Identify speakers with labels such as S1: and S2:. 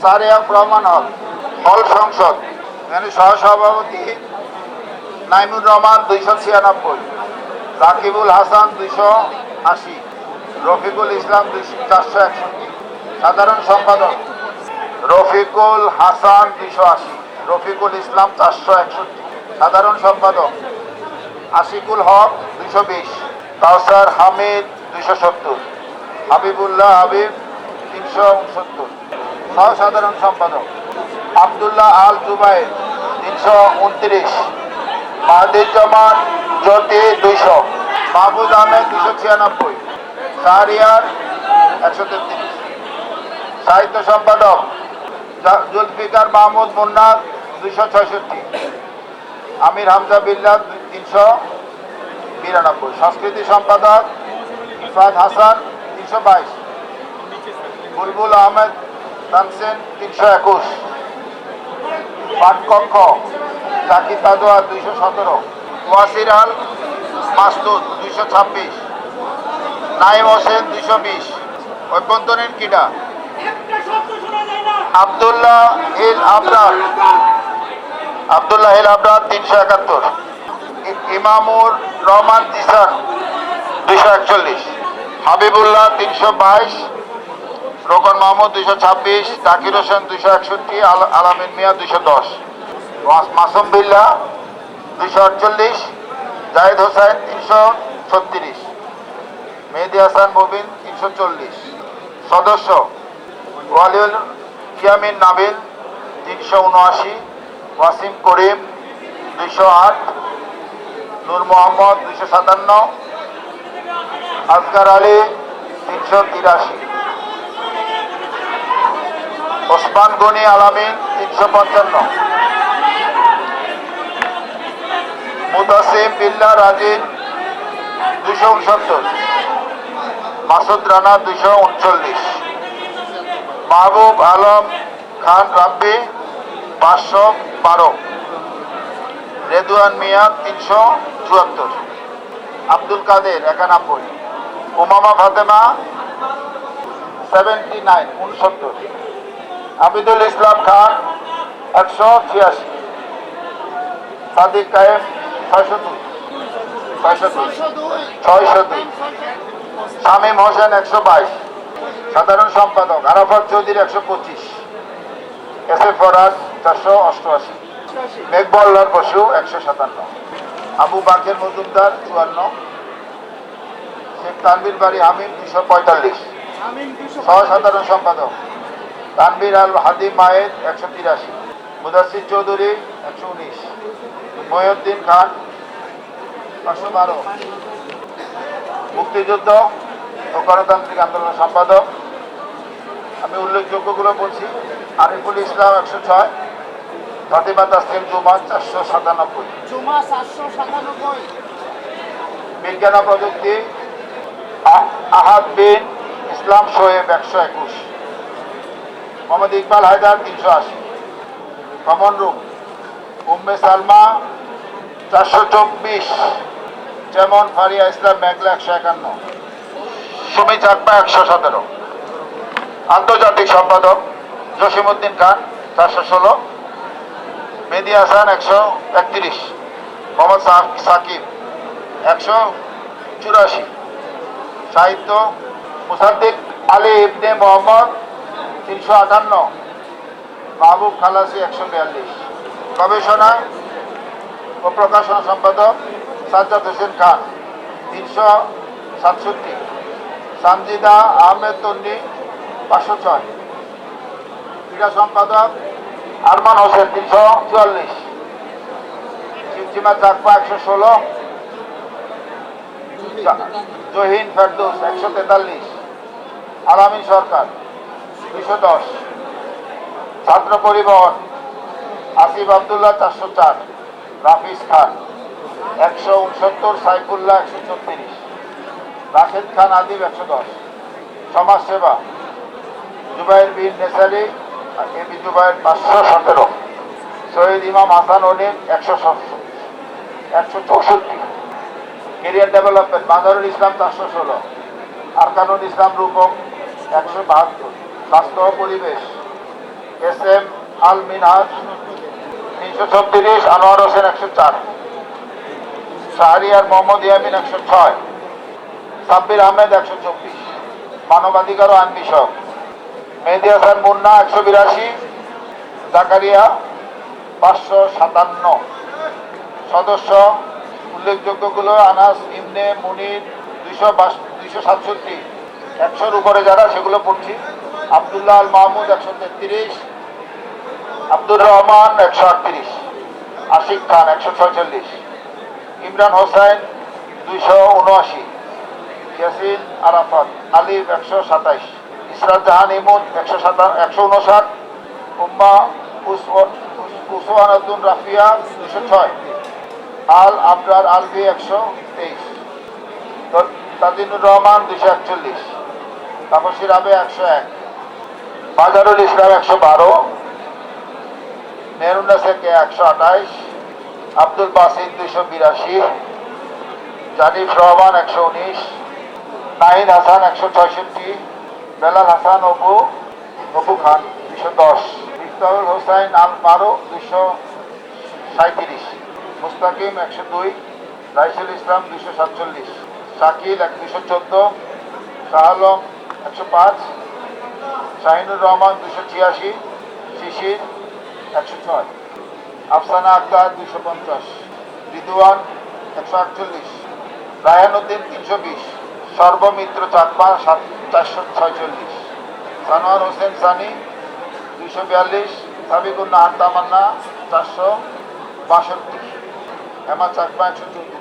S1: সারিয়াক রহমান হল হল সংসদ, এখানে সহসভাপতি নাইমুর রহমান 296, রাকিবুল হাসান 280, রফিকুল ইসলাম 461, সাধারণ সম্পাদক রফিকুল হাসান 280, রফিকুল ইসলাম 461, সাধারণ সম্পাদক আশিকুল হক 220, কাউসার হামিদ 270, হাবিবুল্লাহ হাবিব 369, সহ সাধারণ সম্পাদক আবদুল্লাহ আল জুবাইর 329, মাহদুজ্জামান জ্যোতি 200, মাহবুব আহমেদ 296, শাহরিয়ার 133, সাহিত্য সম্পাদক জুলফিকার মাহমুদ মুন্নার 266, আমির হামজা বিল্লাহ 392, সংস্কৃতি সম্পাদক ইফাত হাসান 322, বুলবুল আহমেদ তানসেন 321, পাঠকক্ষ জাকি তাজোয়া 217, ওয়াসির আল মাসুদ 226, নাইম হোসেন 220, অভ্যন্তরীণ ক্রীড়া আবদুল্লাহ হিল আবরার 371, ইমামুর রহমান জিসান 241, হাবিবুল্লাহ 322, রোকন মাহমুদ 226, জাকির হোসেন 261, আলামিন মিয়া 210, মাসুম বিল্লাহ 248, জাহিদ হোসেন 336, মেহেদি হাসান মুবিন 340, সদস্য ওয়ালিউল ইয়ামিন নাবিল 379, ওয়াসিম করিম 208, নূর মোহাম্মদ 257, আজগার আলী 383, ওসমান গনি আলামিন 355, মুতাসিম বিল্লাহ রাজিন 269, মাসুদ রানা 239, মাহবুব আলম খান রাব্বি 512, রেদওয়ান মিয়া 374, আব্দুল কাদের 91, উমামা ফাতেমা 69, আবিদুল ইসলাম খান 186, সাদিক কায়েম 602, শামীম হোসেন 122, সাধারণ সম্পাদক আরাফাত চৌধুরী 125, এস এ ফরাজ 488, মেঘবল্লার বসু 157, আবু বাকের মজুমদার 54, শেখ তানভীর বাড়ি হামিম 245, সহ সাধারণ সম্পাদক তানভীর আল হাদি মায়েদ 183, মুদাসির চৌধুরী 119, মহিউদ্দিন খান 512, মুক্তিযুদ্ধ ও গণতান্ত্রিক আন্দোলন সম্পাদক, আমি উল্লেখযোগ্যগুলো বলছি, আরিফুল ইসলাম 106, ফাতিমা তাসলিম জুমা 497, বিজ্ঞান ও প্রযুক্তি আহাদ বিন ইসলাম শোয়েব 121, মোহাম্মদ ইকবাল হায়দার 380, কমন রুম উম্মে সালমা 424, যেমন ফারিয়া ইসলাম মেঘলা 151, সুমি চাকমা 117, আন্তর্জাতিক সম্পাদক জসিমউদ্দিন খান 416, মেহেদি হাসান 131, মোহাম্মদ সাকিব 184, সাহিত্য মুসাদ্দিক আলী ইবনে মোহাম্মদ 358, মাহবুব খালাসি 142, গবেষণা ও প্রকাশনা সম্পাদক সাজ্জাদ হোসেন খান 367, সানজিদা আহমেদ তন্নি 506, ক্রীড়া সম্পাদক আরমান হোসেন 344, শিবসীমা চাকমা 116, জহিন ফেরদৌস 143, আলামিন সরকার 210, ছাত্র পরিবহন আসিফ আবদুল্লাহ 404, রাফিজ খান 169, সাইফুল্লাহ 134, রাশেদ খান আদিব 110, সমাজসেবা জুবাইর বিন নেসারি এবি জুবাইর 517, শহীদ ইমাম হাসান অনিম 164, কেরিয়ার ডেভেলপমেন্ট মাজারুল ইসলাম 416, আরকানুল ইসলাম রূপক 172, স্বাস্থ্য ও পরিবেশ এস এম আল মিনহাজ 336, আনোয়ার হোসেন 104, শাহরিয়ার মোহাম্মদ ইয়ামিন 106, সাব্বির আহমেদ 124, মানবাধিকার ও আইন বিষয়ক মেহেদী হাসান মুন্না 182, জাকারিয়া 557। সদস্য উল্লেখযোগ্যগুলো আনাস ইবনে মুনির 267, 100-র উপরে যারা সেগুলো পড়ছি। আবদুল্লাহ আল মাহমুদ 133, আব্দুর রহমান 138, আশিক খান 146, ইমরান হোসেন 279, ইয়াসিন আরাফাত আলিফ 127, ইসরাত জাহান ইমুদ 159, উম্মা উসওয়ানাতুন রাফিয়া 206, আল আবরার আলভি 123, তাজিনুর রহমান 241, তাপসির আবে 101, বাজারুল ইসলাম 112, মেহরুন্নাসেরকে 128, আব্দুল বাসিদ 282, জানিফ রহমান 119, নাহিদ হাসান 166, বেলাল হাসান অপু খান 210, ইফতাহুল হোসাইন আল পারো 237, মুস্তাকিম 102, রাইসুল ইসলাম 247, শাকিল 214, শাহ আলম 105, শাহিনুর রহমান 286, শিশির 106, আফসানা আক্তার 250, রিদওয়ান 148, রায়হান উদ্দিন 320, সর্বমিত্র চাকমা 446, সানোয়ার হোসেন সানি 242, সাবিকুন নাহার তামান্না 462, হেমা চাকমা 114।